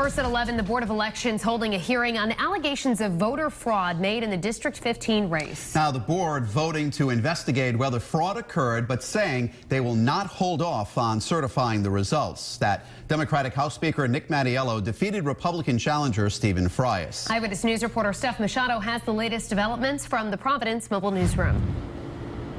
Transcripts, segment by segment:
First at 11, the Board of Elections holding a hearing on allegations of voter fraud made in the District 15 race. Now, the board voting to investigate whether fraud occurred, but saying they will not hold off on certifying the results. That Democratic House Speaker Nick Mattiello defeated Republican challenger Steven Frias. Eyewitness News reporter Steven Frias has the latest developments from the Providence Mobile Newsroom.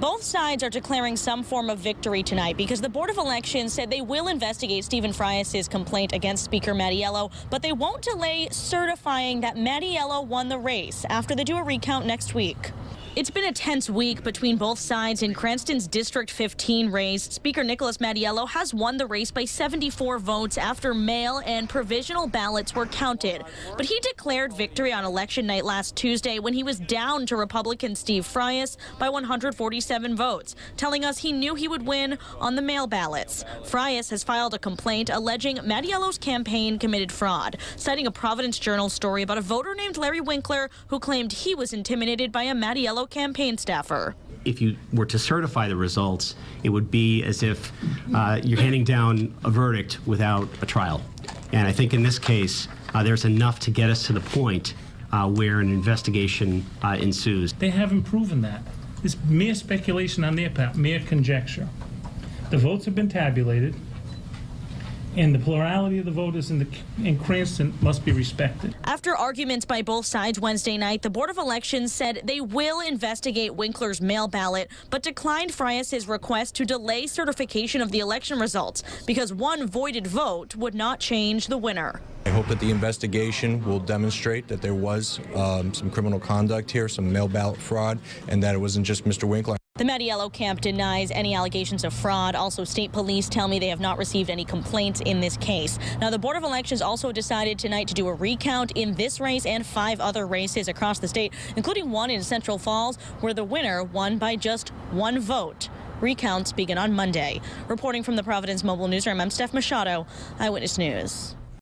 Both sides are declaring some form of victory tonight because the Board of Elections said they will investigate Steven Frias' complaint against Speaker Mattiello, but they won't delay certifying that Mattiello won the race after they do a recount next week. It's been a tense week between both sides in Cranston's District 15 race. Speaker Nicholas Mattiello has won the race by 74 votes after mail and provisional ballots were counted. But he declared victory on election night last Tuesday when he was down to Republican Steve Frias by 147 votes, telling us he knew he would win on the mail ballots. Frias has filed a complaint alleging Mattiello's campaign committed fraud, citing a Providence Journal story about a voter named Larry Winkler who claimed he was intimidated by a Mattiello campaign staffer. If you were to certify the results, it would be as if you're handing down a verdict without a trial. And I think in this case, there's enough to get us to the point where an investigation ensues. They haven't proven that. It's mere speculation on their part, mere conjecture. The votes have been tabulated, and the plurality of the voters in Cranston must be respected. After arguments by both sides Wednesday night, the Board of Elections said they will investigate Winkler's mail ballot, but declined Frias' request to delay certification of the election results because one voided vote would not change the winner. I hope that the investigation will demonstrate that there was some criminal conduct here, some mail ballot fraud, and that it wasn't just Mr. Winkler. The Mattiello camp denies any allegations of fraud. Also, state police tell me they have not received any complaints in this case. Now, the Board of Elections also decided tonight to do a recount in this race and 5 other races across the state, including one in Central Falls, where the winner won by just 1 vote. Recounts begin on Monday. Reporting from the Providence Mobile Newsroom, I'm Steven Frias, Eyewitness News.